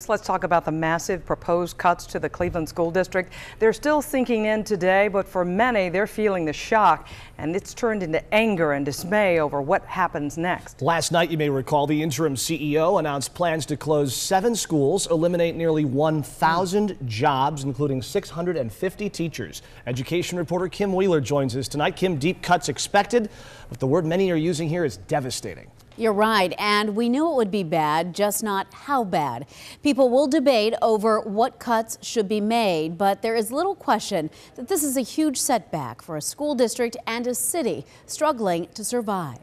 Let's talk about the massive proposed cuts to the Cleveland School District. They're still sinking in today, but for many, they're feeling the shock, and it's turned into anger and dismay over what happens next. Last night, you may recall, the interim CEO announced plans to close 7 schools, eliminate nearly 1,000 jobs, including 650 teachers. Education reporter Kim Wheeler joins us tonight. Kim, deep cuts expected, but the word many are using here is devastating. You're right, and we knew it would be bad, just not how bad. People will debate over what cuts should be made, but there is little question that this is a huge setback for a school district and a city struggling to survive.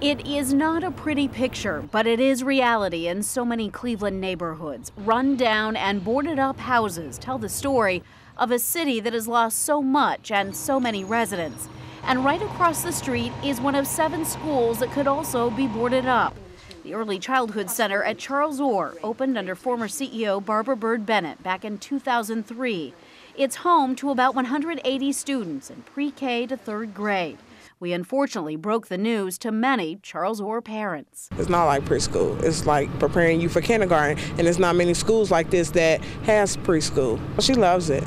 It is not a pretty picture, but it is reality in so many Cleveland neighborhoods. Run down and boarded up houses tell the story of a city that has lost so much and so many residents. And right across the street is one of 7 schools that could also be boarded up. The Early Childhood Center at Charles Orr opened under former CEO Barbara Byrd Bennett back in 2003. It's home to about 180 students in pre-K to 3rd grade. We unfortunately broke the news to many Charles Orr parents. It's not like preschool. It's like preparing you for kindergarten, and there's not many schools like this that has preschool. She loves it.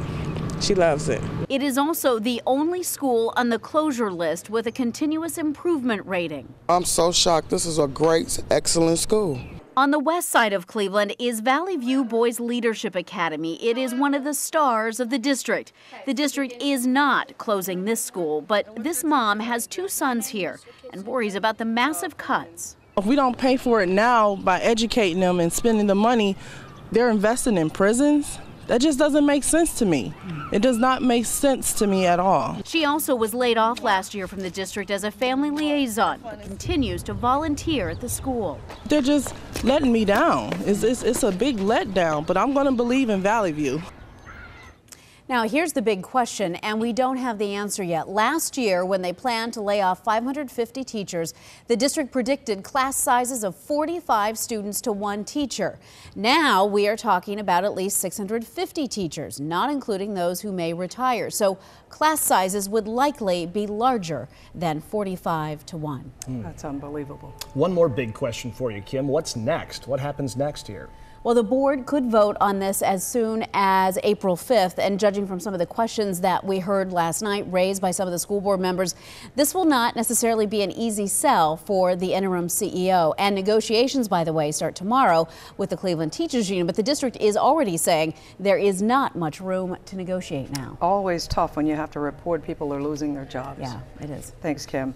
She loves it. It is also the only school on the closure list with a continuous improvement rating. I'm so shocked. This is a great, excellent school. On the west side of Cleveland is Valley View Boys Leadership Academy. It is one of the stars of the district. The district is not closing this school, but this mom has 2 sons here and worries about the massive cuts. If we don't pay for it now by educating them and spending the money, they're investing in prisons. That just doesn't make sense to me. It does not make sense to me at all. She also was laid off last year from the district as a family liaison, but continues to volunteer at the school. They're just letting me down. It's a big letdown, but I'm going to believe in Valley View. Now, here's the big question, and we don't have the answer yet. Last year, when they planned to lay off 550 teachers, the district predicted class sizes of 45 students to 1 teacher. Now, we are talking about at least 650 teachers, not including those who may retire. So, class sizes would likely be larger than 45 to 1. That's unbelievable. One more big question for you, Kim. What's next? What happens next here? Well, the board could vote on this as soon as April 5th, and judging from some of the questions that we heard last night raised by some of the school board members, this will not necessarily be an easy sell for the interim CEO. And negotiations, by the way, start tomorrow with the Cleveland Teachers Union, but the district is already saying there is not much room to negotiate now. Always tough when you have to report people are losing their jobs. Yeah, it is. Thanks, Kim.